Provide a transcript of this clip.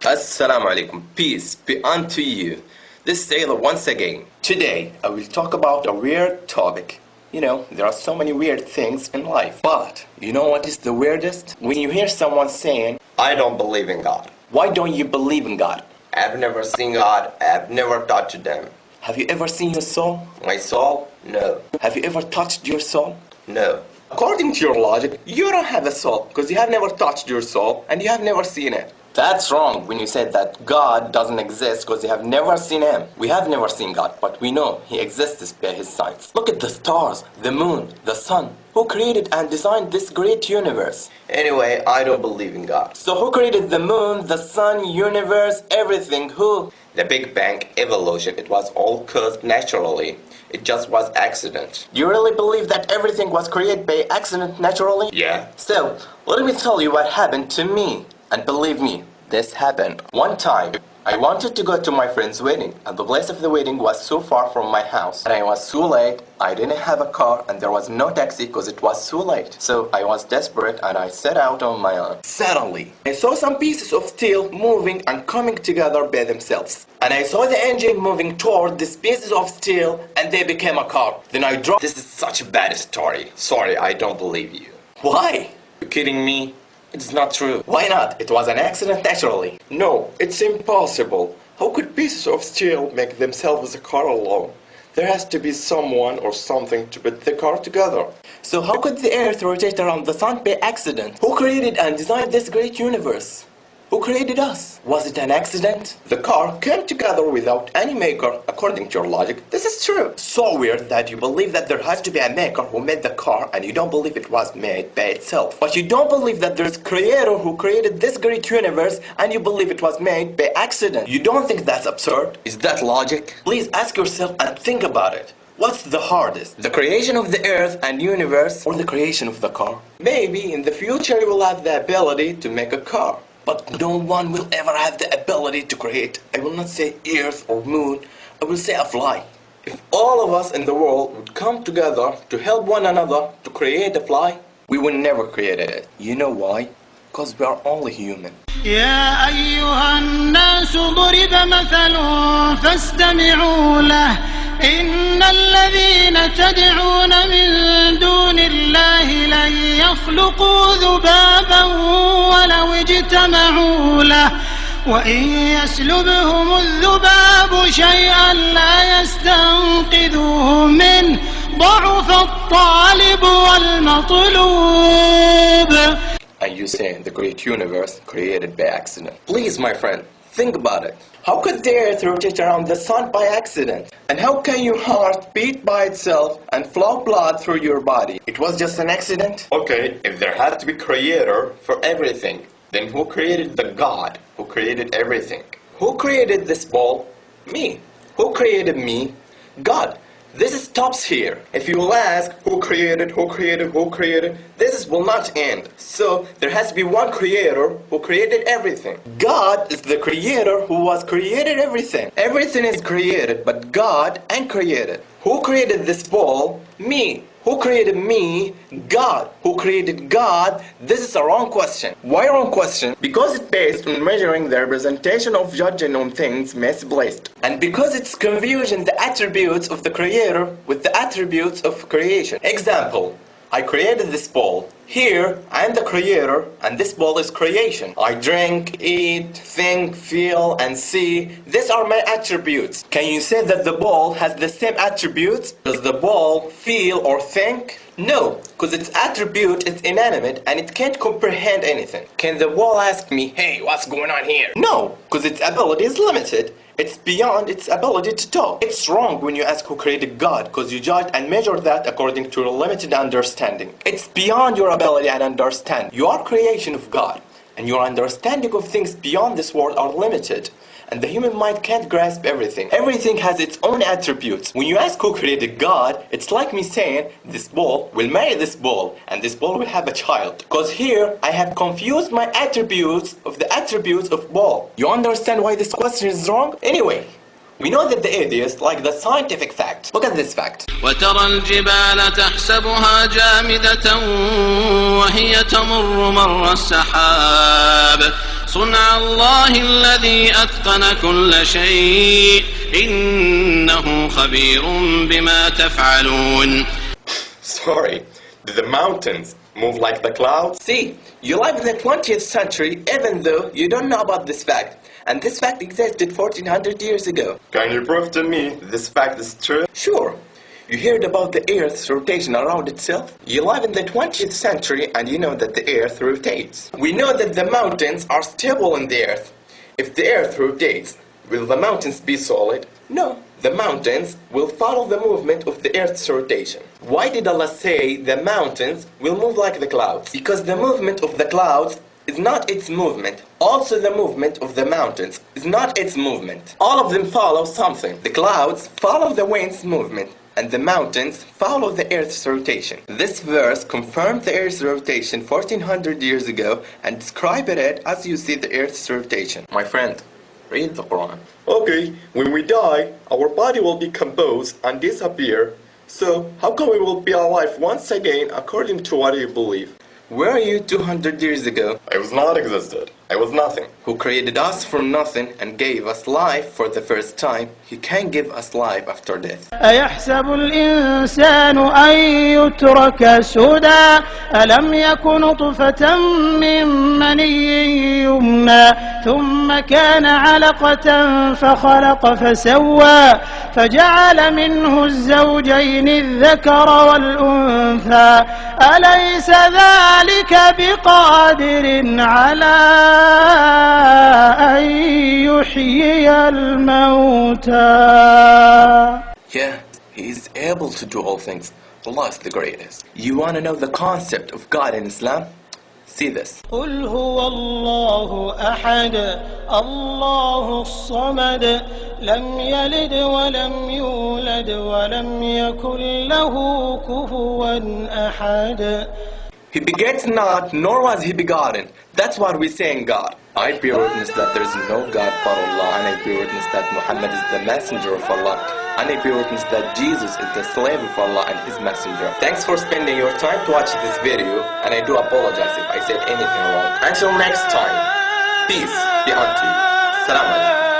Assalamu alaikum. Peace be unto you. This is Taylor once again. Today I will talk about a weird topic. You know, there are so many weird things in life. But you know what is the weirdest? When you hear someone saying, I don't believe in God. Why don't you believe in God? I've never seen God. I've never touched them. Have you ever seen your soul? My soul? No. Have you ever touched your soul? No. According to your logic, you don't have a soul because you have never touched your soul and you have never seen it. That's wrong when you said that God doesn't exist because you have never seen Him. We have never seen God, but we know He exists by His signs. Look at the stars, the moon, the sun. Who created and designed this great universe? Anyway, I don't believe in God. So who created the moon, the sun, universe, everything? Who? The Big Bang, evolution, it was all caused naturally. It just was accident. You really believe that everything was created by accident naturally? Yeah. So, let me tell you what happened to me. And believe me, this happened. One time, I wanted to go to my friend's wedding, and the place of the wedding was so far from my house. And I was so late, I didn't have a car, and there was no taxi because it was so late. So I was desperate, and I set out on my own. Suddenly, I saw some pieces of steel moving and coming together by themselves. And I saw the engine moving toward these pieces of steel, and they became a car. Then I dropped. This is such a bad story. Sorry, I don't believe you. Why? You kidding me? It's not true. Why not? It was an accident naturally. No, it's impossible. How could pieces of steel make themselves a car alone? There has to be someone or something to put the car together. So how could the earth rotate around the sun by accident? Who created and designed this great universe? Who created us? Was it an accident? The car came together without any maker, according to your logic. This is true. So weird that you believe that there has to be a maker who made the car and you don't believe it was made by itself. But you don't believe that there's a creator who created this great universe and you believe it was made by accident. You don't think that's absurd? Is that logic? Please ask yourself and think about it. What's the hardest? The creation of the earth and universe or the creation of the car? Maybe in the future you will have the ability to make a car. But no one will ever have the ability to create. I will not say earth or moon, I will say a fly. If all of us in the world would come together to help one another to create a fly, we would never create it. You know why? Because we are only human. يا أيها الناس ضرب مثل فاستمعوا له إن الذين تدعون من دون الله لن يخلقوا ذبابا ولو اجتمعوا له وإن يسلبهم الذباب شيئا لا يستنقذوه منه ضعف الطالب والمطلوب. And you say the great universe created by accident. Please, my friend, think about it. How could the earth rotate around the sun by accident? And how can your heart beat by itself and flow blood through your body? It was just an accident? Okay, if there had to be creator for everything, then who created the God who created everything? Who created this ball? Me. Who created me? God. This stops here. If you will ask who created, this will not end. So there has to be one creator who created everything. God is the creator who was created everything. Everything is created, but God ain't created. Who created this ball? Me. Who created me? God. Who created God? This is a wrong question. Why wrong question? Because it's based on measuring the representation of judging on things misplaced. And because it's confusing the attributes of the creator with the attributes of creation. Example, I created this ball. Here, I am the creator, and this ball is creation. I drink, eat, think, feel, and see. These are my attributes. Can you say that the ball has the same attributes? Does the ball feel or think? No, because its attribute is inanimate and it can't comprehend anything. Can the ball ask me, hey, what's going on here? No, because its ability is limited. It's beyond its ability to talk. It's wrong when you ask who created God, because you judge and measure that according to your limited understanding. It's beyond your ability and understanding. You are creation of God, and your understanding of things beyond this world are limited. And the human mind can't grasp everything. Everything has its own attributes. When you ask who created God, it's like me saying, this ball will marry this ball, and this ball will have a child. Because here, I have confused my attributes of the attributes of ball. You understand why this question is wrong? Anyway, we know that the atheists like the scientific fact. Look at this fact. وترى الجبال تحسبها جامدة وهي تمر مر السحاب صنع الله الذي أتقن كل شيء إنه خبير بما تفعلون. Sorry, do the mountains move like the clouds? See, you live in the 20th century even though you don't know about this fact. And this fact existed 1400 years ago. Can you prove to me this fact is true? Sure. You heard about the Earth's rotation around itself? You live in the 20th century and you know that the Earth rotates. We know that the mountains are stable in the Earth. If the Earth rotates, will the mountains be solid? No. The mountains will follow the movement of the Earth's rotation. Why did Allah say the mountains will move like the clouds? Because the movement of the clouds is not its movement. Also the movement of the mountains is not its movement. All of them follow something. The clouds follow the wind's movement, and the mountains follow the Earth's rotation. This verse confirmed the Earth's rotation 1400 years ago and described it as you see the Earth's rotation. My friend, read the Quran. Okay, when we die, our body will decompose and disappear. So, how come we will be alive once again according to what you believe? Where are you 200 years ago? I was not existed. I was nothing. Who created us from nothing and gave us life for the first time, He can give us life after death. أيحسب الإنسان أن يترك سدى ألم يك نطفة من مني يمنى ثم كان علقة فخلق فسوى فجعل منه الزوجين الذكر والأنثى أليس ذلك بقادر على أن يحيي الموتى. Yeah, He is able to do all things. Allah is the greatest. You want to know the concept of God in Islam? See this. قل هو الله أحد الله الصمد لم يلد ولم يولد ولم يكن له كفوا أحد. He begets not, nor was He begotten. That's what we say in God. I bear witness that there is no God but Allah, and I bear witness that Muhammad is the messenger of Allah, and I bear witness that Jesus is the slave of Allah and His messenger. Thanks for spending your time to watch this video, and I do apologize if I said anything wrong. Until next time, peace be unto you. Salam alaikum.